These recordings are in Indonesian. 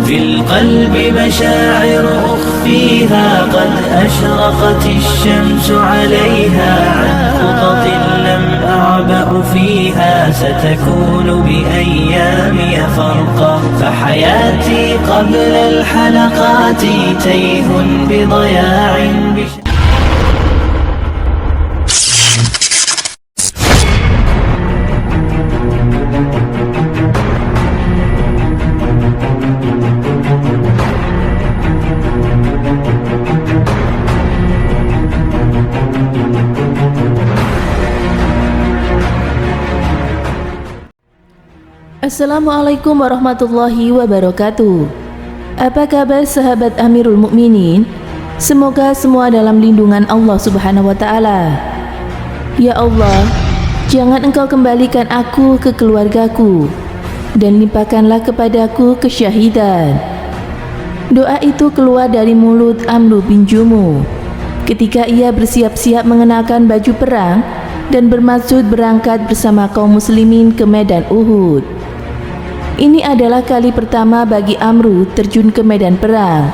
في القلب مشاعر أخفيها قد أشرقت الشمس عليها عن خطط لم أعبأ فيها ستكون بأيامي فرقا فحياتي قبل الحلقات تيه بضياع Assalamualaikum warahmatullahi wabarakatuh. Apa kabar sahabat Amirul Mukminin? Semoga semua dalam lindungan Allah Subhanahu wa taala. Ya Allah, jangan Engkau kembalikan aku ke keluargaku dan limpahkanlah kepadaku kesyahidan. Doa itu keluar dari mulut Amru bin Jumu ketika ia bersiap-siap mengenakan baju perang dan bermaksud berangkat bersama kaum muslimin ke medan Uhud. Ini adalah kali pertama bagi Amru terjun ke medan perang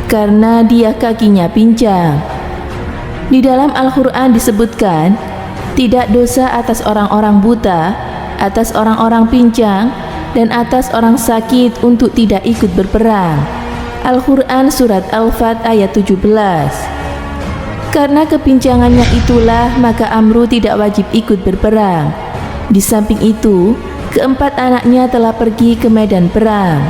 karena dia kakinya pincang. Di dalam Al-Quran disebutkan, tidak dosa atas orang-orang buta, atas orang-orang pincang, dan atas orang sakit untuk tidak ikut berperang. Al-Quran Surat Al-Fat ayat 17. Karena kepincangannya itulah maka Amru tidak wajib ikut berperang. Di samping itu, keempat anaknya telah pergi ke medan perang.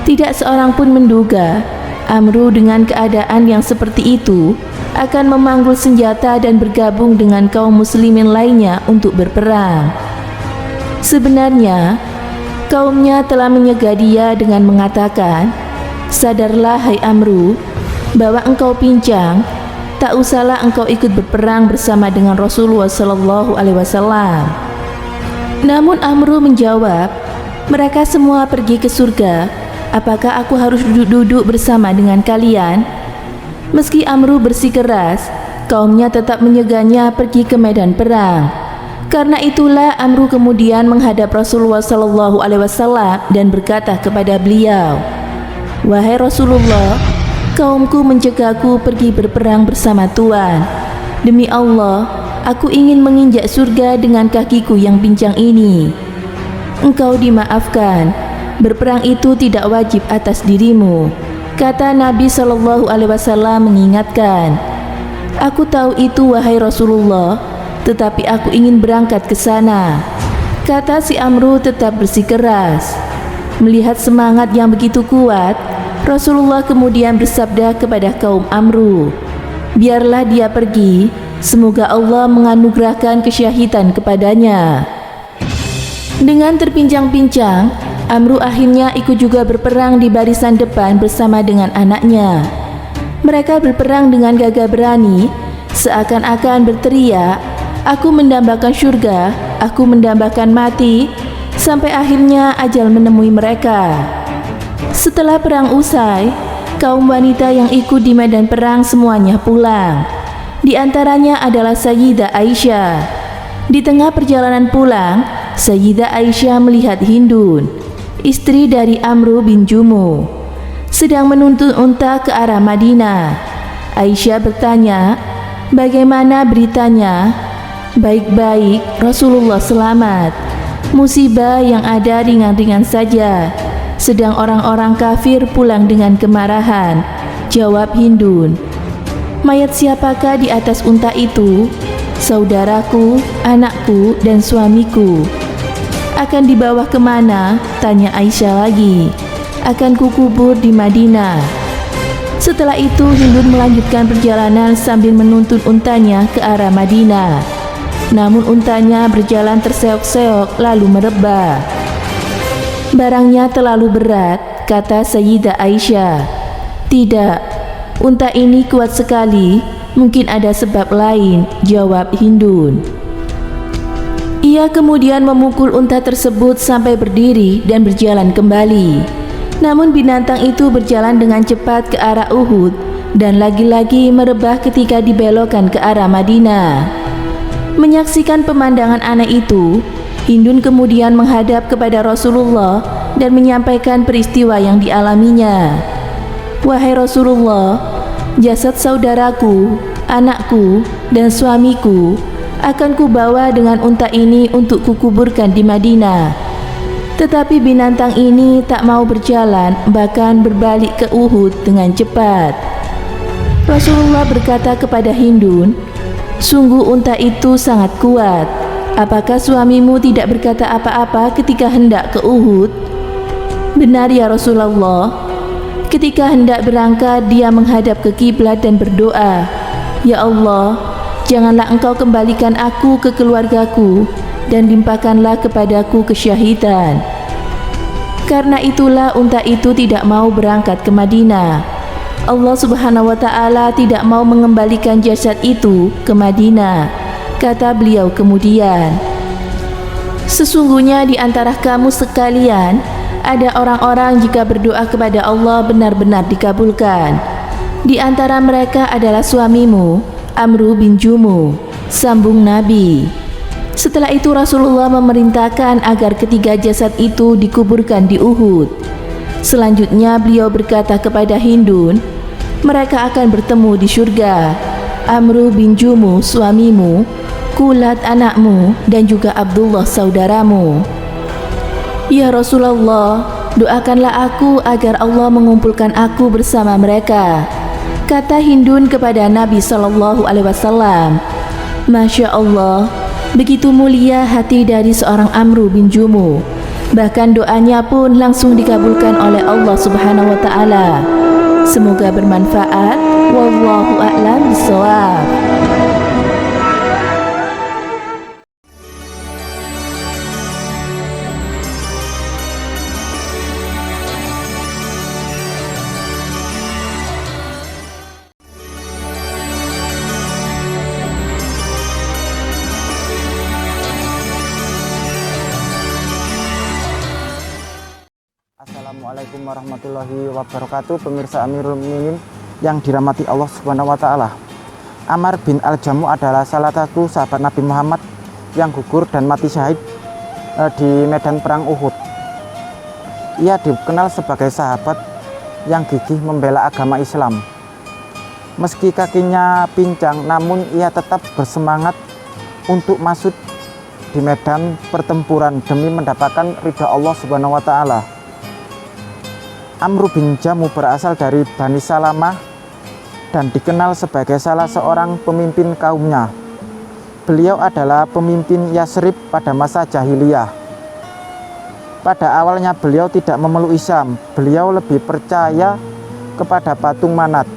Tidak seorang pun menduga Amru dengan keadaan yang seperti itu akan memanggul senjata dan bergabung dengan kaum muslimin lainnya untuk berperang. Sebenarnya, kaumnya telah menyegah dia dengan mengatakan, "Sadarlah hai Amru, bahwa engkau pincang, tak usahlah engkau ikut berperang bersama dengan Rasulullah SAW." Namun Amru menjawab, "Mereka semua pergi ke surga, apakah aku harus duduk-duduk bersama dengan kalian?" Meski Amru bersikeras, kaumnya tetap menyegahnya pergi ke medan perang. Karena itulah Amru kemudian menghadap Rasulullah SAW dan berkata kepada beliau, "Wahai Rasulullah, kaumku mencegahku pergi berperang bersama Tuan. Demi Allah, aku ingin menginjak surga dengan kakiku yang pincang ini. Engkau dimaafkan, berperang itu tidak wajib atas dirimu." Kata Nabi SAW mengingatkan, "Aku tahu itu wahai Rasulullah, tetapi aku ingin berangkat ke sana." Kata si Amru tetap bersikeras. Melihat semangat yang begitu kuat, Rasulullah kemudian bersabda kepada kaum Amru, "Biarlah dia pergi, semoga Allah menganugerahkan kesyahidan kepadanya." Dengan terpincang-pincang, Amru akhirnya ikut juga berperang di barisan depan bersama dengan anaknya. Mereka berperang dengan gagah berani, seakan-akan berteriak, "Aku mendambakan surga, aku mendambakan mati," sampai akhirnya ajal menemui mereka. Setelah perang usai, kaum wanita yang ikut di medan perang semuanya pulang. Di antaranya adalah Sayyidah Aisyah. Di tengah perjalanan pulang, Sayyidah Aisyah melihat Hindun, istri dari Amru bin Jumu, sedang menuntun unta ke arah Madinah. Aisyah bertanya, "Bagaimana beritanya?" "Baik-baik, Rasulullah selamat. Musibah yang ada ringan-ringan saja. Sedang orang-orang kafir pulang dengan kemarahan," jawab Hindun. "Mayat siapakah di atas unta itu?" "Saudaraku, anakku, dan suamiku." "Akan dibawa kemana?" tanya Aisyah lagi. "Akan kukubur di Madinah." Setelah itu Hindun melanjutkan perjalanan sambil menuntun untanya ke arah Madinah. Namun untanya berjalan terseok-seok lalu merebah. "Barangnya terlalu berat," kata Sayyidah Aisyah. "Tidak, unta ini kuat sekali, mungkin ada sebab lain," jawab Hindun. Ia kemudian memukul unta tersebut sampai berdiri dan berjalan kembali. Namun binatang itu berjalan dengan cepat ke arah Uhud dan lagi-lagi merebah ketika dibelokkan ke arah Madinah. Menyaksikan pemandangan aneh itu, Hindun kemudian menghadap kepada Rasulullah dan menyampaikan peristiwa yang dialaminya. Wahai Rasulullah, jasad saudaraku, anakku, dan suamiku akan kubawa dengan unta ini untuk kukuburkan di Madinah. Tetapi binatang ini tak mau berjalan, bahkan berbalik ke Uhud dengan cepat. Rasulullah berkata kepada Hindun, "Sungguh unta itu sangat kuat. Apakah suamimu tidak berkata apa-apa ketika hendak ke Uhud?" "Benar ya Rasulullah. Ketika hendak berangkat, dia menghadap ke kiblat dan berdoa, 'Ya Allah, janganlah Engkau kembalikan aku ke keluargaku dan limpahkanlah kepadaku kesyahidan.' Karena itulah unta itu tidak mau berangkat ke Madinah. Allah Subhanahu wa Ta'ala tidak mau mengembalikan jasad itu ke Madinah." Kata beliau kemudian, "Sesungguhnya di antara kamu sekalian ada orang-orang jika berdoa kepada Allah benar-benar dikabulkan. Di antara mereka adalah suamimu, Amru bin Jumu," sambung Nabi. Setelah itu Rasulullah memerintahkan agar ketiga jasad itu dikuburkan di Uhud. Selanjutnya beliau berkata kepada Hindun, "Mereka akan bertemu di surga. Amru bin Jumu suamimu, Kulat anakmu, dan juga Abdullah saudaramu." "Ya Rasulullah, doakanlah aku agar Allah mengumpulkan aku bersama mereka," kata Hindun kepada Nabi SAW. Masya Allah, begitu mulia hati dari seorang Amru bin Jumu. Bahkan doanya pun langsung dikabulkan oleh Allah Subhanahu wa Ta'ala. Semoga bermanfaat. Wallahu a'lam bishawab. Assalamualaikum warahmatullahi wabarakatuh. Pemirsa Amirul Mukminin yang dirahmati Allah Subhanahu wa Ta'ala. Ammar bin Al-Jamuh adalah salah satu sahabat Nabi Muhammad yang gugur dan mati syahid di medan perang Uhud. Ia dikenal sebagai sahabat yang gigih membela agama Islam. Meski kakinya pincang, namun ia tetap bersemangat untuk masuk di medan pertempuran demi mendapatkan ridha Allah Subhanahu wa Ta'ala. Amru bin Jamuh berasal dari Bani Salamah dan dikenal sebagai salah seorang pemimpin kaumnya. Beliau adalah pemimpin Yasrib pada masa jahiliyah. Pada awalnya beliau tidak memeluk Islam, beliau lebih percaya kepada patung Manat.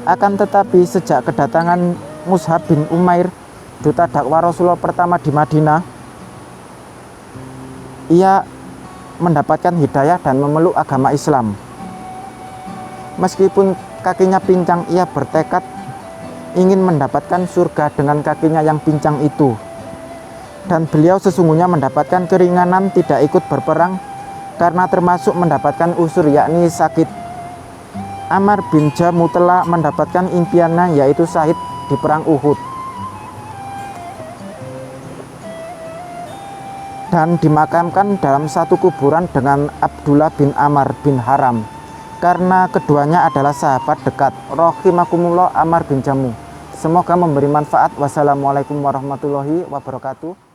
Akan tetapi sejak kedatangan Mus'ab bin Umair, duta dakwah Rasulullah pertama di Madinah, ia mendapatkan hidayah dan memeluk agama Islam. Meskipun kakinya pincang, ia bertekad ingin mendapatkan surga dengan kakinya yang pincang itu. Dan beliau sesungguhnya mendapatkan keringanan tidak ikut berperang karena termasuk mendapatkan usur, yakni sakit. Ammar bin Jamuh telah mendapatkan impiannya, yaitu syahid di perang Uhud, dan dimakamkan dalam satu kuburan dengan Abdullah bin Ammar bin Haram, karena keduanya adalah sahabat dekat. Rahimakumullah Ammar bin Jamuh. Semoga memberi manfaat. Wassalamualaikum warahmatullahi wabarakatuh.